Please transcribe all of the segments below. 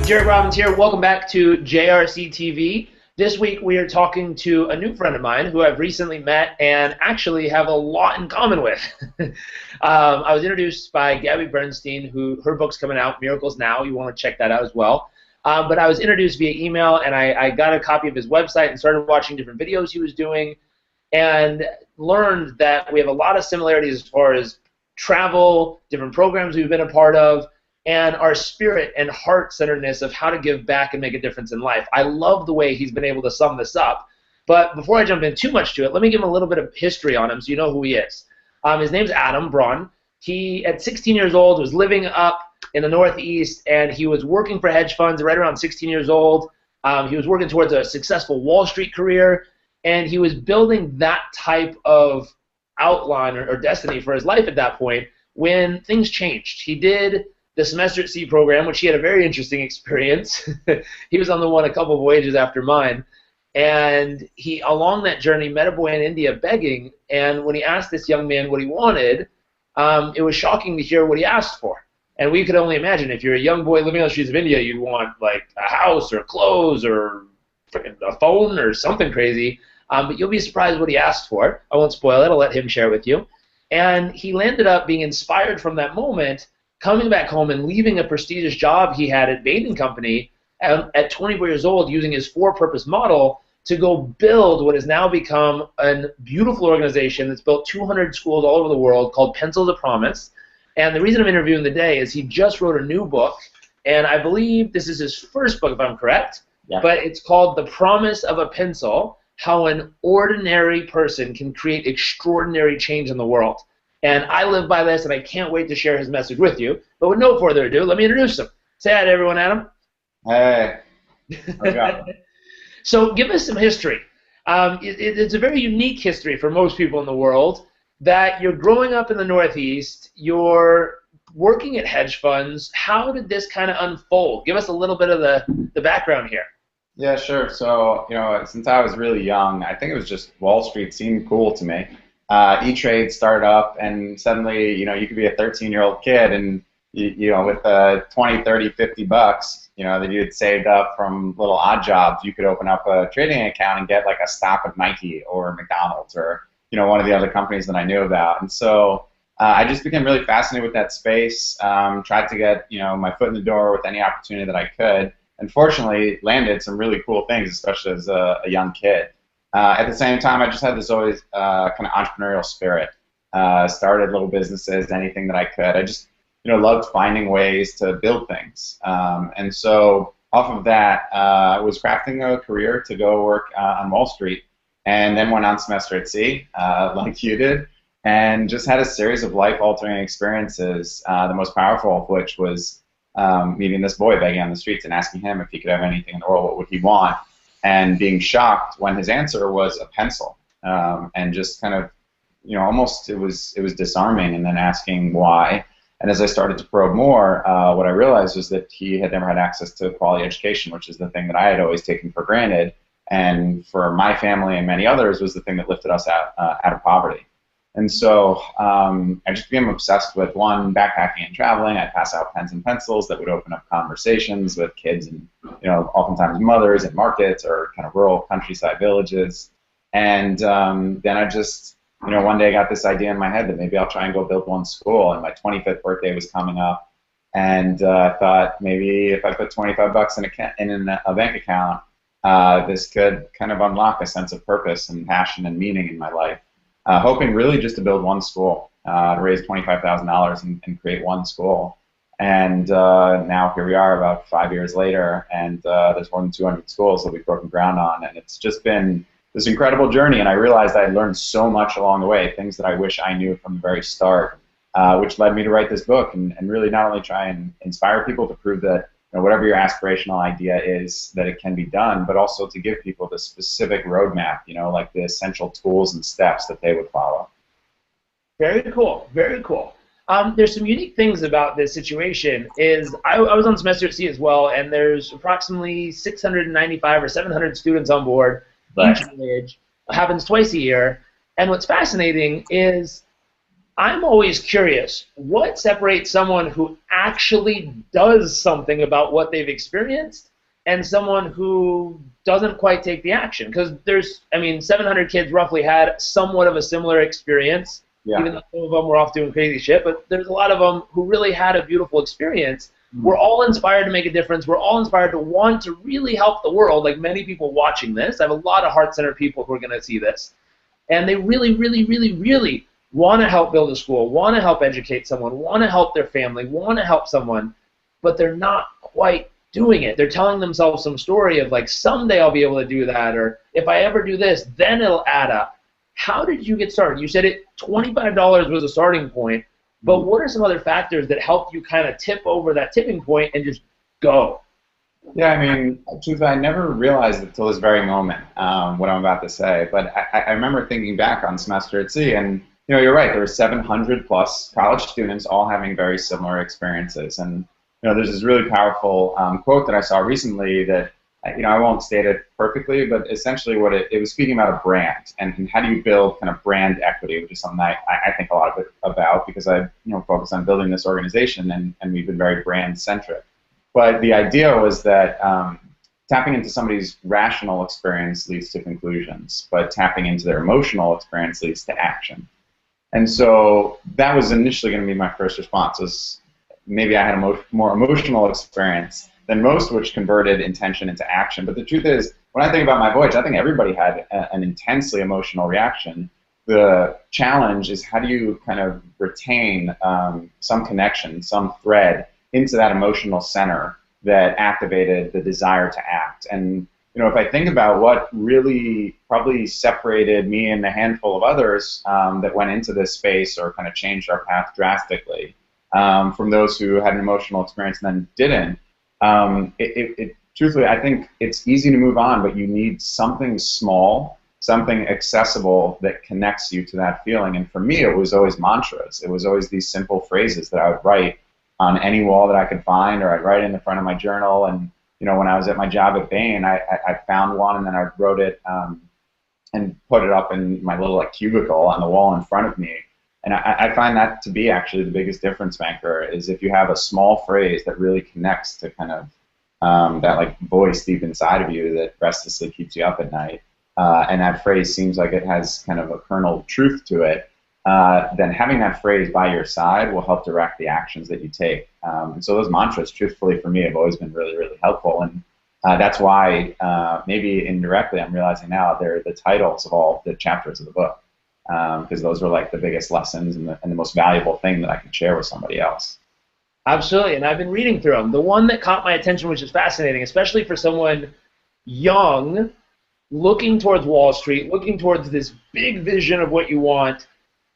Jairek Robbins here. Welcome back to JRC TV. This week we are talking to a new friend of mine who I've recently met and actually have a lot in common with. I was introduced by Gabby Bernstein, who her book's coming out, Miracles Now. You want to check that out as well. But I was introduced via email, and I got a copy of his website and started watching different videos he was doing and learned that we have a lot of similarities as far as travel, different programs we've been a part of, and our spirit and heart-centeredness of how to give back and make a difference in life. I love the way he's been able to sum this up. But before I jump in too much to it, let me give him a little bit of history on him so you know who he is. His name's Adam Braun. He, at 16 years old, was living up in the Northeast, and he was working for hedge funds right around 16 years old. He was working towards a successful Wall Street career, and he was building that type of outline or destiny for his life at that point when things changed. He did the semester at sea program, which he had a very interesting experience. He was on the one a couple of voyages after mine. And he, along that journey, met a boy in India begging. And when he asked this young man what he wanted, it was shocking to hear what he asked for. And we could only imagine, if you're a young boy living on the streets of India, you'd want like a house or clothes or a phone or something crazy. But you'll be surprised what he asked for. I won't spoil it. I'll let him share it with you. And he landed up being inspired from that moment, coming back home and leaving a prestigious job he had at Bain & Company at 24 years old, using his for-purpose model to go build what has now become a beautiful organization that's built 200 schools all over the world called Pencils of Promise. And the reason I'm interviewing today is he just wrote a new book, and I believe this is his first book, if I'm correct, but it's called The Promise of a Pencil: How an Ordinary Person Can Create Extraordinary Change in the World. And I live by this, and I can't wait to share his message with you. But with no further ado, let me introduce him. Say hi to everyone, Adam. Hey. So give us some history. It's a very unique history for most people in the world, that you're growing up in the Northeast, you're working at hedge funds. How did this kind of unfold? Give us a little bit of the background here. Yeah, sure. So, since I was really young, I think it was just Wall Street seemed cool to me. E-Trade started up, and suddenly, you could be a 13-year-old kid, and with 20, 30, 50 bucks, that you had saved up from little odd jobs, you could open up a trading account and get like a stock of Nike or McDonald's or one of the other companies that I knew about. And so I just became really fascinated with that space. Tried to get my foot in the door with any opportunity that I could, and fortunately landed some really cool things, especially as a young kid. At the same time, I just had this always kind of entrepreneurial spirit. Started little businesses, anything that I could. I just loved finding ways to build things. And so off of that, I was crafting a career to go work on Wall Street, and then went on semester at sea, like you did, and just had a series of life-altering experiences, the most powerful of which was meeting this boy begging on the streets and asking him if he could have anything in the world, what would he want? And being shocked when his answer was a pencil, and just kind of, almost it was disarming, and then asking why. And as I started to probe more, what I realized was that he had never had access to quality education, which is the thing that I had always taken for granted, and for my family and many others was the thing that lifted us out of poverty. And so I just became obsessed with, one, backpacking and traveling. I'd pass out pens and pencils that would open up conversations with kids and, oftentimes mothers in markets or kind of rural countryside villages. And then I just, one day I got this idea in my head that maybe I'll try and go build one school. And my 25th birthday was coming up. And I thought maybe if I put 25 bucks in a bank account, this could kind of unlock a sense of purpose and passion and meaning in my life. Hoping really just to build one school, to raise $25,000 and create one school. And now here we are about 5 years later, and there's more than 200 schools that we've broken ground on, and it's just been this incredible journey, and I realized I learned so much along the way, things that I wish I knew from the very start, which led me to write this book and really not only try and inspire people to prove that whatever your aspirational idea is, that it can be done, but also to give people the specific roadmap, like the essential tools and steps that they would follow. Very cool, very cool. There's some unique things about this situation. I was on semester at sea as well, and there's approximately 695 or 700 students on board each voyage. It happens twice a year. And what's fascinating is I'm always curious, what separates someone who actually does something about what they've experienced and someone who doesn't quite take the action? Because there's, I mean, 700 kids roughly had somewhat of a similar experience, Yeah. even though some of them were off doing crazy shit, but there's a lot of them who really had a beautiful experience. We're all inspired to make a difference. We're all inspired to want to really help the world, like many people watching this. I have a lot of heart-centered people who are going to see this. And they really, really, really, really want to help build a school, want to help educate someone, want to help their family, want to help someone, but they're not quite doing it. They're telling themselves some story of like, someday I'll be able to do that, or if I ever do this, then it'll add up. How did you get started? You said $25 was a starting point, but what are some other factors that helped you kind of tip over that tipping point and just go? Yeah, I mean, truthfully, I never realized it until this very moment, what I'm about to say. But I remember thinking back on semester at sea, and you're right. There were 700 plus college students all having very similar experiences, and there's this really powerful quote that I saw recently that I won't state it perfectly, but essentially what it was speaking about a brand and how do you build kind of brand equity, which is something I think a lot of it about because I focus on building this organization and we've been very brand centric. But the idea was that tapping into somebody's rational experience leads to conclusions, but tapping into their emotional experience leads to action. And so that was initially going to be my first response, was maybe I had a more emotional experience than most, which converted intention into action. But the truth is, when I think about my voyage, I think everybody had an intensely emotional reaction. The challenge is how do you kind of retain some connection, some thread into that emotional center that activated the desire to act. And if I think about what really probably separated me and a handful of others that went into this space or kind of changed our path drastically from those who had an emotional experience and then didn't, truthfully, I think it's easy to move on, but you need something small, something accessible that connects you to that feeling. And for me, it was always mantras. It was always these simple phrases that I would write on any wall that I could find, or I'd write in the front of my journal. And when I was at my job at Bain, I found one and then I wrote it and put it up in my little cubicle on the wall in front of me. And I find that to be actually the biggest difference maker is if you have a small phrase that really connects to kind of that voice deep inside of you that restlessly keeps you up at night, and that phrase seems like it has kind of a kernel of truth to it, then having that phrase by your side will help direct the actions that you take. And so those mantras, truthfully, for me, have always been really, really helpful. And that's why maybe indirectly I'm realizing now they're the titles of all the chapters of the book. Because those were the biggest lessons and the most valuable thing that I could share with somebody else. Absolutely, and I've been reading through them. The one that caught my attention, which is fascinating, especially for someone young, looking towards Wall Street, looking towards this big vision of what you want,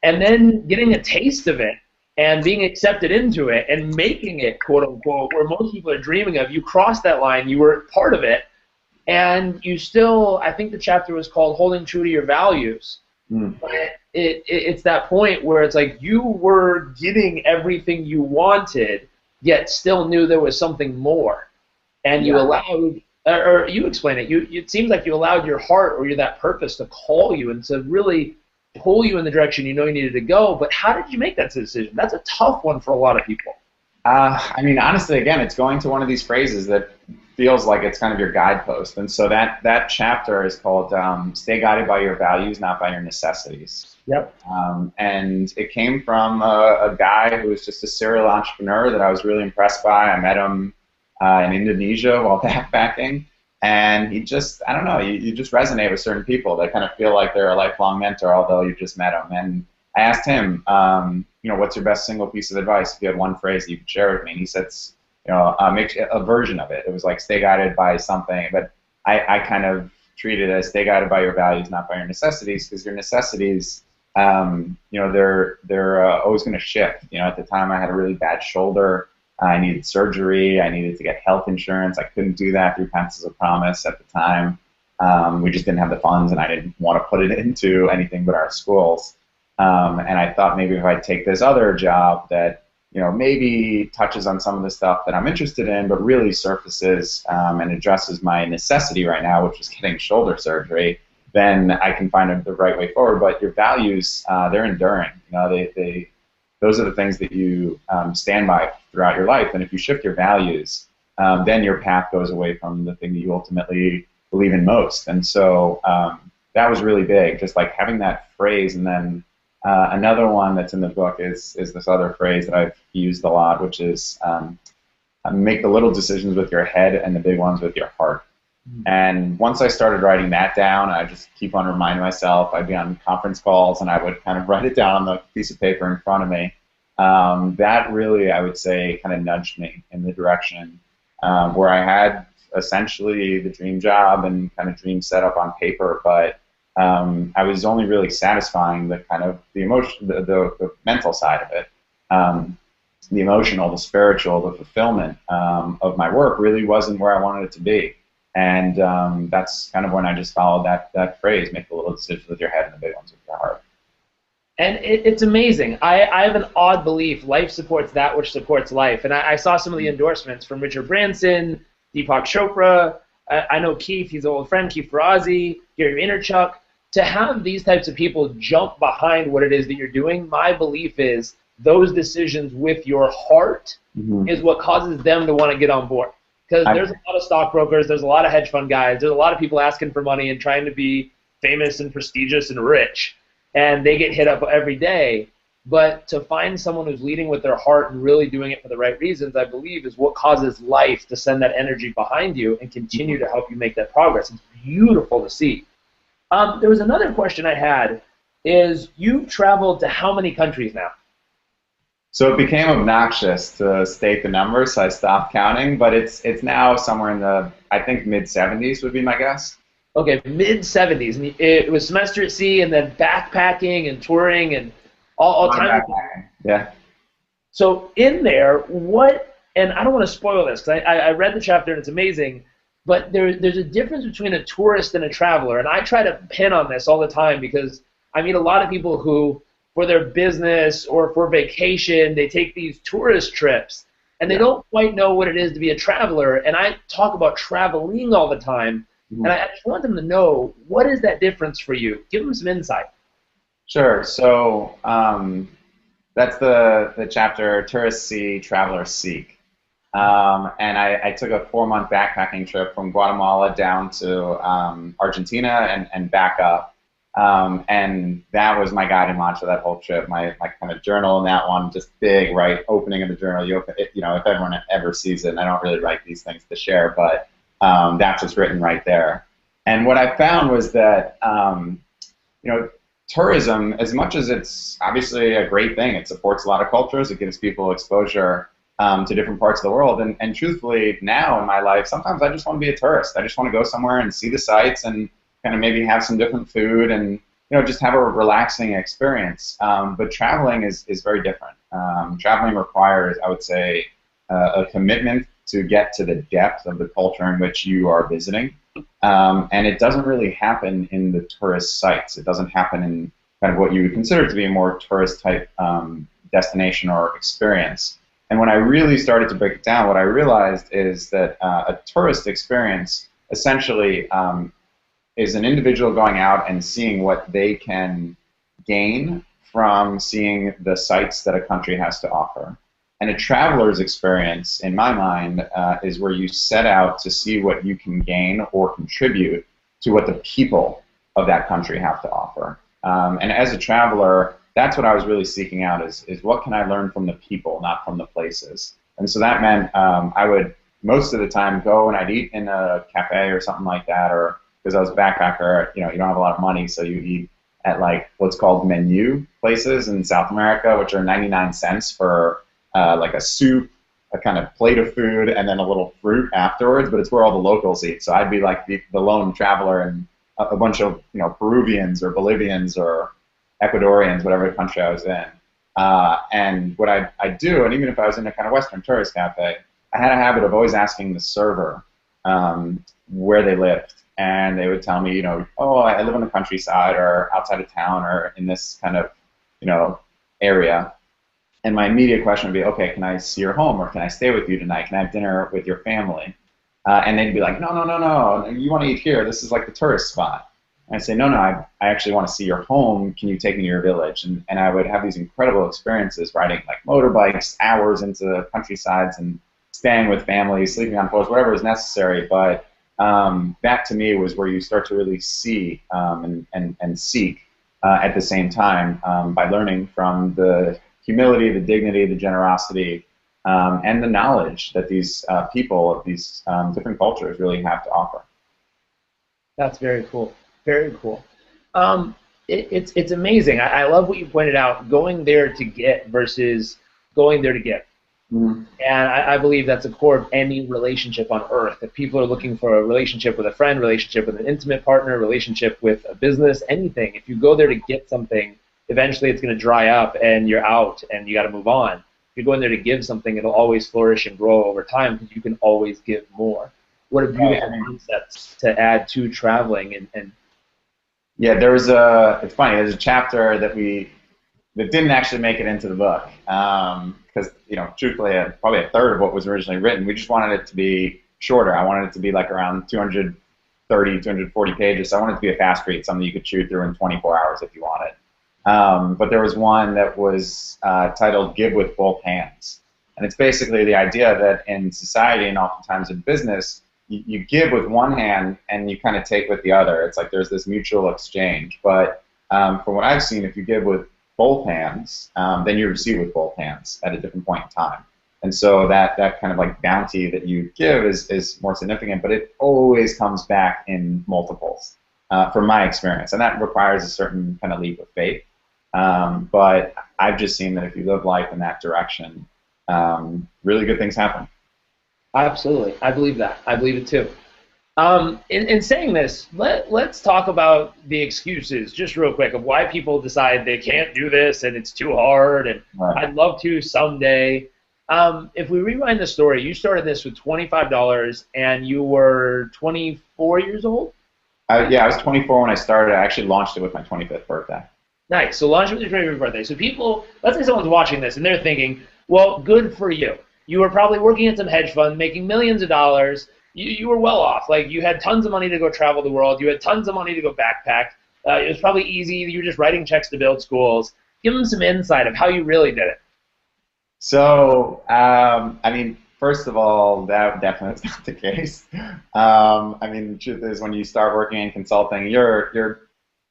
and then getting a taste of it and being accepted into it and making it, quote unquote, where most people are dreaming of. You crossed that line, you were part of it, and you still, I think the chapter was called Holding True to Your Values. But it's that point where it's like you were getting everything you wanted, yet still knew there was something more. And you allowed, or you explain it, it seems like you allowed your heart or that purpose to call you and to really pull you in the direction you needed to go. But how did you make that decision? That's a tough one for a lot of people. I mean, honestly, again, it's going to one of these phrases that feels like it's kind of your guidepost. And so that chapter is called Stay Guided by Your Values, Not by Your Necessities. Yep. And it came from a guy who was just a serial entrepreneur that I was really impressed by. I met him in Indonesia while backpacking. And he just, I don't know, you just resonate with certain people that kind of feel like they're a lifelong mentor, although you just met them. And I asked him, what's your best single piece of advice? If you had one phrase that you could share with me. And he said, make a version of it. It was like stay guided by something, but I kind of treat it as stay guided by your values, not by your necessities, because your necessities, they're always going to shift. At the time I had a really bad shoulder. I needed surgery. I needed to get health insurance. I couldn't do that through Pencils of Promise at the time. We just didn't have the funds, and I didn't want to put it into anything but our schools. And I thought maybe if I take this other job that maybe touches on some of the stuff that I'm interested in, but really surfaces and addresses my necessity right now, which is getting shoulder surgery, then I can find the right way forward. But your values, they're enduring. those are the things that you stand by throughout your life. And if you shift your values, then your path goes away from the thing that you ultimately believe in most. And so that was really big, just like having that phrase. And then another one that's in the book is this other phrase that I've used a lot, which is make the little decisions with your head and the big ones with your heart. And once I started writing that down, I just keep on reminding myself. I'd be on conference calls and I would kind of write it down on the piece of paper in front of me. That really, I would say, kind of nudged me in the direction where I had essentially the dream job and kind of dream set up on paper, but I was only really satisfying the kind of the emotion, the mental side of it. The emotional, the spiritual, the fulfillment of my work really wasn't where I wanted it to be. And that's kind of when I just followed that phrase, make the little decisions with your head and the big ones with your heart. And it's amazing. I have an odd belief. Life supports that which supports life. And I saw some of the endorsements from Richard Branson, Deepak Chopra. I know Keith, he's an old friend, Keith Ferrazzi, Gary Vaynerchuk. To have these types of people jump behind what it is that you're doing, my belief is those decisions with your heart is what causes them to want to get on board. Because there's a lot of stockbrokers, there's a lot of hedge fund guys, there's a lot of people asking for money and trying to be famous and prestigious and rich, and they get hit up every day. But to find someone who's leading with their heart and really doing it for the right reasons, I believe, is what causes life to send that energy behind you and continue to help you make that progress. It's beautiful to see. There was another question I had, is you've traveled to how many countries now? So it became obnoxious to state the number, so I stopped counting, but it's now somewhere in the, I think, mid-70s would be my guess. Okay, mid-70s. And it was semester at sea and then backpacking and touring and all time. Yeah. So in there, what, and I don't want to spoil this because I read the chapter and it's amazing, but there's a difference between a tourist and a traveler. And I try to pin on this all the time because I meet a lot of people who, for their business or for vacation, they take these tourist trips, and they don't quite know what it is to be a traveler. And I talk about traveling all the time, and I just want them to know, what is that difference for you? Give them some insight. Sure. So that's the chapter, Tourists See, Travelers Seek. And I took a 4-month backpacking trip from Guatemala down to Argentina and back up. And that was my guiding mantra that whole trip. My kind of journal in that one, just big, right? Opening of the journal. You know, if everyone ever sees it, and I don't really write these things to share, but that's what's written right there. And what I found was that, you know, tourism, as much as it's obviously a great thing, it supports a lot of cultures, it gives people exposure to different parts of the world. And truthfully, now in my life, sometimes I just want to be a tourist. I just want to go somewhere and see the sights and kind of maybe have some different food and, you know, just have a relaxing experience. But traveling is very different. Traveling requires, I would say, a commitment to get to the depth of the culture in which you are visiting. And it doesn't really happen in the tourist sites. It doesn't happen in kind of what you would consider to be a more tourist-type destination or experience. And when I really started to break it down, what I realized is that a tourist experience essentially is an individual going out and seeing what they can gain from seeing the sights that a country has to offer. And a traveler's experience, in my mind, is where you set out to see what you can gain or contribute to what the people of that country have to offer. And as a traveler, that's what I was really seeking out, is what can I learn from the people, not from the places. And so that meant I would, most of the time, go and I'd eat in a cafe or something like that, or because I was a backpacker, you know, you don't have a lot of money, so you eat at like what's called menu places in South America, which are 99 cents for like a soup, a kind of plate of food, and then a little fruit afterwards, but it's where all the locals eat. So I'd be like the lone traveler, and a bunch of, you know, Peruvians or Bolivians or Ecuadorians, whatever country I was in. And what I'd do, and even if I was in a kind of Western tourist cafe, I had a habit of always asking the server where they lived. And they would tell me, you know, oh, I live in the countryside or outside of town or in this kind of, you know, area. And my immediate question would be, okay, can I see your home, or can I stay with you tonight? Can I have dinner with your family? And they'd be like, no, you want to eat here. This is like the tourist spot. And I'd say, no, I actually want to see your home. Can you take me to your village? And I would have these incredible experiences riding like motorbikes, hours into the countrysides and staying with families, sleeping on floors, whatever was necessary. But that to me was where you start to really see and seek at the same time by learning from the humility, the dignity, the generosity, and the knowledge that these people of these different cultures really have to offer. That's very cool. Very cool. It's amazing. I love what you pointed out, going there to get versus going there to give. Mm-hmm. And I believe that's a core of any relationship on earth. If people are looking for a relationship with a friend, relationship with an intimate partner, relationship with a business, anything, if you go there to get something, eventually it's going to dry up and you're out and you got to move on. If you're going there to give something, it'll always flourish and grow over time because you can always give more. What a beautiful concept to add to traveling. And yeah, it's funny, there's a chapter that didn't actually make it into the book. Because, truthfully, probably a third of what was originally written. We just wanted it to be shorter. I wanted it to be like around 230, 240 pages. So I wanted it to be a fast read, something you could chew through in 24 hours if you wanted. But there was one that was titled Give with Both Hands. And it's basically the idea that in society and oftentimes in business, you give with one hand and you kind of take with the other. It's like there's this mutual exchange. But from what I've seen, if you give with both hands, then you receive with both hands at a different point in time. And so that kind of like bounty that you give is more significant, but it always comes back in multiples, from my experience. And that requires a certain kind of leap of faith. But I've just seen that if you live life in that direction, really good things happen. Absolutely. I believe that. I believe it too. In saying this, let's talk about the excuses just real quick of why people decide they can't do this and it's too hard and Right. I'd love to someday. If we rewind the story, you started this with $25 and you were 24 years old? Yeah, I was 24 when I started. I actually launched it with my 25th birthday. Nice. So launch with your 25th birthday. So people, let's say someone's watching this and they're thinking, well, good for you. You were probably working at some hedge fund, making millions of dollars. You were well off. Like, you had tons of money to go travel the world. You had tons of money to go backpack. It was probably easy. You were just writing checks to build schools. Give them some insight of how you really did it. So, first of all, that definitely is not the case. The truth is when you start working in consulting, you're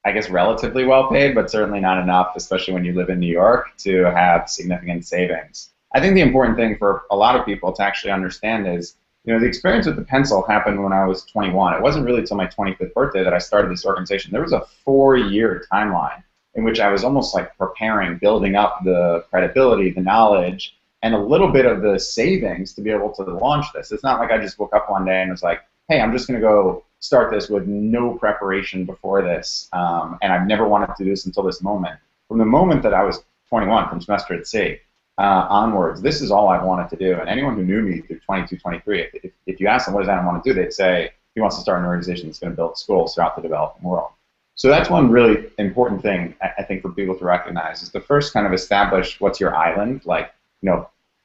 I guess, relatively well paid, but certainly not enough, especially when you live in New York, to have significant savings. I think the important thing for a lot of people to actually understand is, the experience with the pencil happened when I was 21. It wasn't really until my 25th birthday that I started this organization. There was a 4-year timeline in which I was almost like preparing, building up the credibility, the knowledge, and a little bit of the savings to be able to launch this. It's not like I just woke up one day and was like, hey, I'm just going to go start this with no preparation before this, and I've never wanted to do this until this moment. From the moment that I was 21, from semester at sea, onwards, this is all I've wanted to do. And anyone who knew me through 22, 23, if you ask them what does Adam want to do, they'd say he wants to start an organization that's going to build schools throughout the developing world. So that's one really important thing I think for people to recognize is to first kind of establish what's your island, like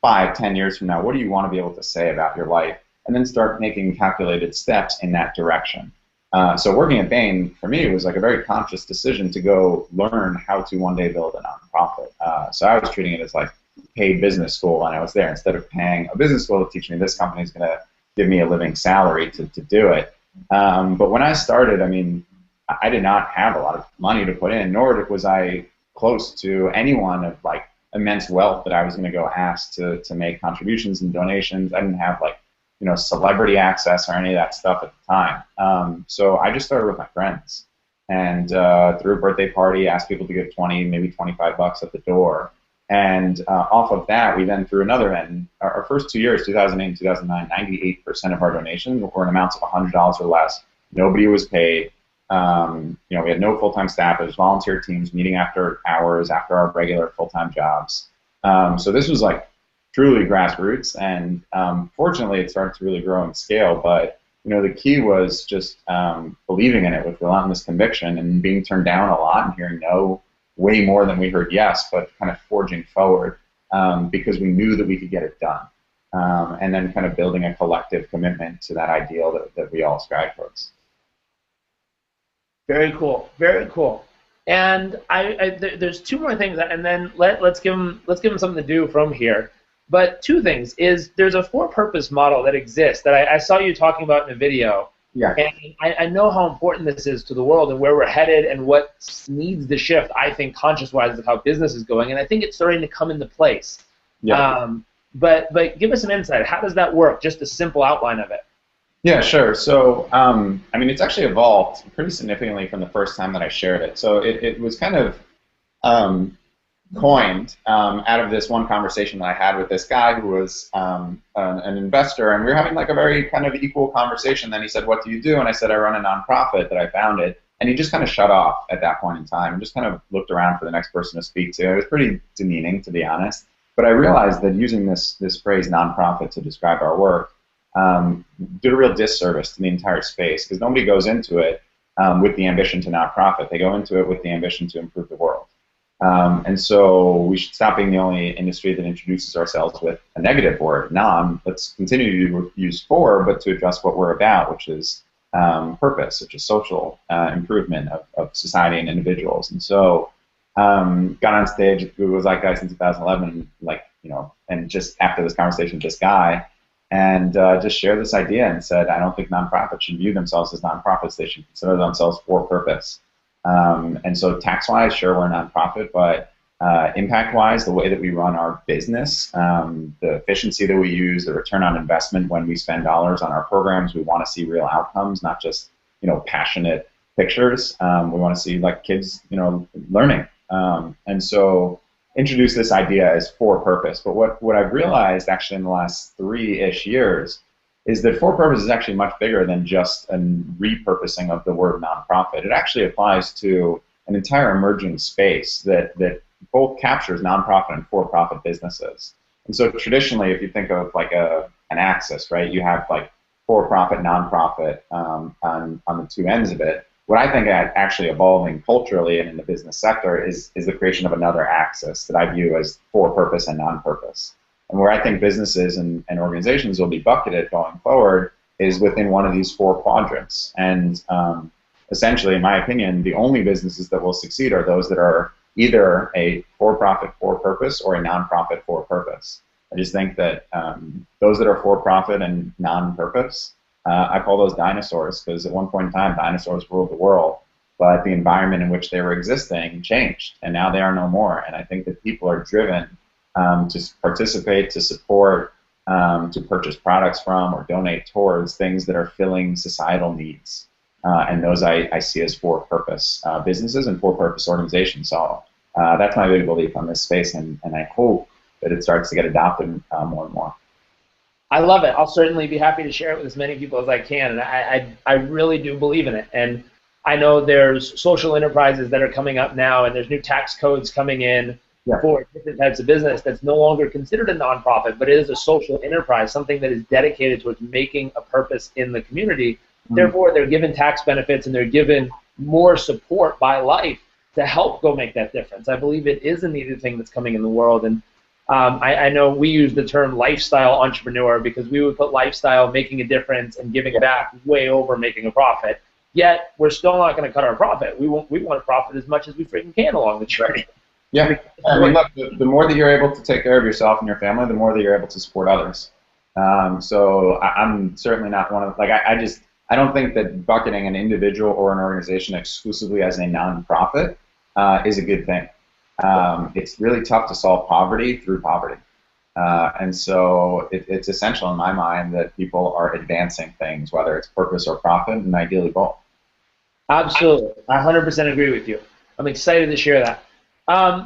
5, 10 years from now, what do you want to be able to say about your life, and then start making calculated steps in that direction. So working at Bain, for me, was like a very conscious decision to go learn how to one day build a nonprofit. So I was treating it as like paid business school when I was there. Instead of paying a business school to teach me this company is going to give me a living salary to do it. But when I started, I did not have a lot of money to put in, nor was I close to anyone of like immense wealth that I was going to go ask to make contributions and donations. I didn't have like celebrity access or any of that stuff at the time. So I just started with my friends and threw a birthday party, asked people to give 20, maybe $25 at the door. And off of that, we then threw another in. Our first 2 years, 2008 and 2009, 98% of our donations were in amounts of $100 or less. Nobody was paid. We had no full-time staff. It was volunteer teams meeting after hours, after our regular full-time jobs. So this was like truly grassroots, and fortunately it started to really grow and scale. But the key was just believing in it with relentless conviction and being turned down a lot and hearing no way more than we heard yes, but kind of forging forward because we knew that we could get it done, and then kind of building a collective commitment to that ideal that we all strive towards. Very cool. Very cool. And there's two more things, and then let's give them something to do from here. But two things is there's a for-purpose model that exists that I saw you talking about in a video. Yeah. And I know how important this is to the world and where we're headed and what needs the shift, I think, conscious-wise of how business is going. And I think it's starting to come into place. Yeah. But give us some insight. How does that work? Just a simple outline of it. Yeah, sure. So, I mean, it's actually evolved pretty significantly from the first time that I shared it. So it was kind of coined out of this one conversation that I had with this guy who was an investor, and we were having like a very kind of equal conversation. Then he said, "What do you do?" And I said, "I run a nonprofit that I founded." And he just kind of shut off at that point in time and just kind of looked around for the next person to speak to. It was pretty demeaning, to be honest. But I realized that using this phrase nonprofit to describe our work did a real disservice to the entire space, because nobody goes into it with the ambition to not profit. They go into it with the ambition to improve the world. And so we should stop being the only industry that introduces ourselves with a negative word, non. Let's continue to use for, but to address what we're about, which is purpose, which is social improvement of society and individuals. And so got on stage at Google Zeitgeist in 2011, and just after this conversation with this guy, and just shared this idea and said, I don't think nonprofits should view themselves as nonprofits. They should consider themselves for purpose. And so tax-wise, sure, we're a nonprofit, but impact-wise, the way that we run our business, the efficiency that we use, the return on investment when we spend dollars on our programs, we want to see real outcomes, not just passionate pictures. We want to see like kids learning. And so introduce this idea as for purpose. But what I've realized actually in the last 3-ish years is that for purpose is actually much bigger than just a repurposing of the word nonprofit. It actually applies to an entire emerging space that both captures nonprofit and for-profit businesses. And so traditionally, if you think of like an axis, right, you have like for-profit, nonprofit on the two ends of it. What I think actually evolving culturally and in the business sector is the creation of another axis that I view as for-purpose and non-purpose. And where I think businesses and organizations will be bucketed going forward is within one of these 4 quadrants. And essentially, in my opinion, the only businesses that will succeed are those that are either a for-profit for-purpose or a non-profit for-purpose. I just think that those that are for-profit and non-purpose, I call those dinosaurs, because at one point in time, dinosaurs ruled the world, but the environment in which they were existing changed, and now they are no more. And I think that people are driven to participate, to support, to purchase products from, or donate towards things that are filling societal needs. And those I see as for-purpose businesses and for-purpose organizations. So that's my big belief on this space, and I hope that it starts to get adopted more and more. I love it. I'll certainly be happy to share it with as many people as I can, and I really do believe in it. And I know there's social enterprises that are coming up now, and there's new tax codes coming in for different types of business that's no longer considered a nonprofit, but it is a social enterprise, something that is dedicated towards making a purpose in the community. Mm-hmm. Therefore, they're given tax benefits and they're given more support by life to help go make that difference. I believe it is a needed thing that's coming in the world. And I know we use the term lifestyle entrepreneur because we would put lifestyle, making a difference, and giving back way over making a profit. Yet, we're still not going to cut our profit. We want to profit as much as we freaking can along the journey. Yeah, I mean, look, the more that you're able to take care of yourself and your family, the more that you're able to support others. So I'm certainly not one of, like, I don't think that bucketing an individual or an organization exclusively as a nonprofit is a good thing. It's really tough to solve poverty through poverty. And so it's essential in my mind that people are advancing things, whether it's purpose or profit, and ideally both. Absolutely. I 100% agree with you. I'm excited to share that.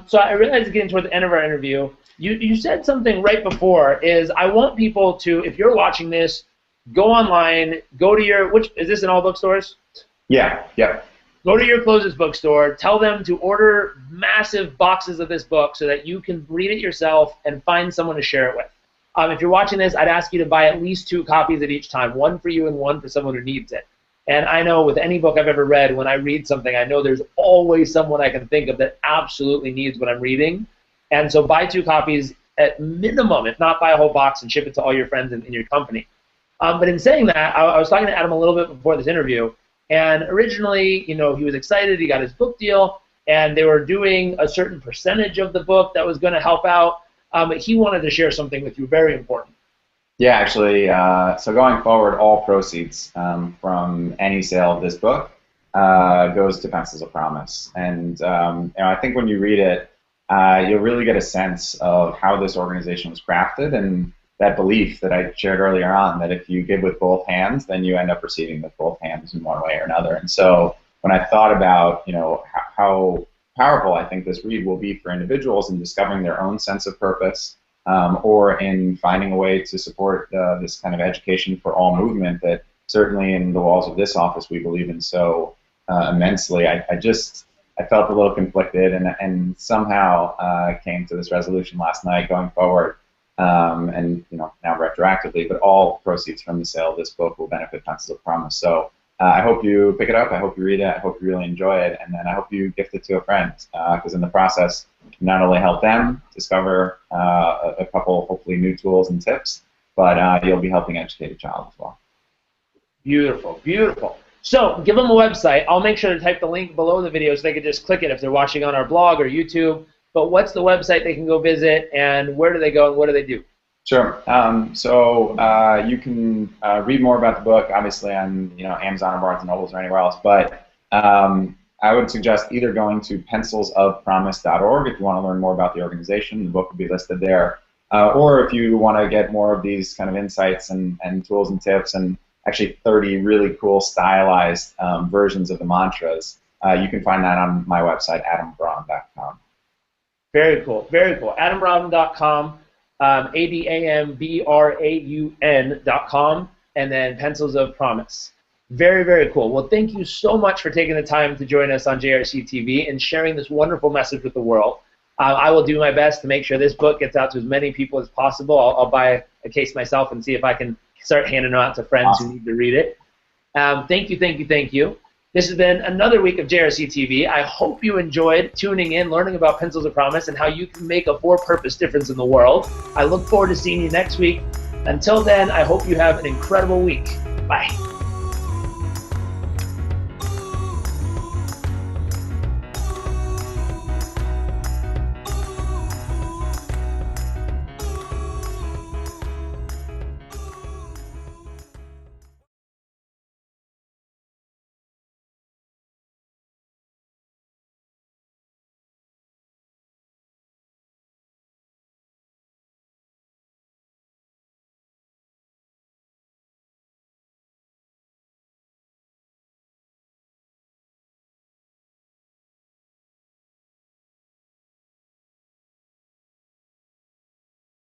So I realize getting toward the end of our interview, you said something right before, is I want people to, if you're watching this, go online, go to your, is this in all bookstores? Yeah. Go to your closest bookstore, tell them to order massive boxes of this book so that you can read it yourself and find someone to share it with. If you're watching this, I'd ask you to buy at least 2 copies at each time, one for you and one for someone who needs it. And I know with any book I've ever read, when I read something, I know there's always someone I can think of that absolutely needs what I'm reading. And so buy 2 copies at minimum, if not buy a whole box and ship it to all your friends in your company. But in saying that, I was talking to Adam a little bit before this interview, And originally, he was excited. He got his book deal, and they were doing a certain percentage of the book that was going to help out. But he wanted to share something with you, very important. Yeah, actually, so going forward, all proceeds from any sale of this book goes to Pencils of Promise. And I think when you read it, you'll really get a sense of how this organization was crafted, and that belief that I shared earlier on, that if you give with both hands, then you end up receiving with both hands in one way or another. And so when I thought about how powerful I think this read will be for individuals in discovering their own sense of purpose, or in finding a way to support this kind of education for all movement that certainly in the walls of this office we believe in so immensely, I felt a little conflicted, and somehow came to this resolution last night going forward, and now retroactively, but all proceeds from the sale of this book will benefit Pencils of Promise. So I hope you pick it up, I hope you read it, I hope you really enjoy it, and then I hope you gift it to a friend, because in the process, you not only help them discover a couple hopefully new tools and tips, but you'll be helping educate a child as well. Beautiful, beautiful. So give them a website. I'll make sure to type the link below the video so they can just click it if they're watching on our blog or YouTube. But what's the website they can go visit, and where do they go, and what do they do? Sure. So you can read more about the book, obviously, on Amazon or Barnes & Nobles or anywhere else. But I would suggest either going to pencilsofpromise.org if you want to learn more about the organization. The book will be listed there. Or if you want to get more of these kind of insights and tools and tips, and actually 30 really cool stylized versions of the mantras, you can find that on my website, adambraun.com. Very cool, very cool. adambraun.com, ADAMBRAUN.com, and then Pencils of Promise. Very, very cool. Well, thank you so much for taking the time to join us on JRC TV and sharing this wonderful message with the world. I will do my best to make sure this book gets out to as many people as possible. I'll buy a case myself and see if I can start handing them out to friends who need to read it. Thank you, thank you, thank you. This has been another week of JRC TV. I hope you enjoyed tuning in, learning about Pencils of Promise and how you can make a for-purpose difference in the world. I look forward to seeing you next week. Until then, I hope you have an incredible week. Bye.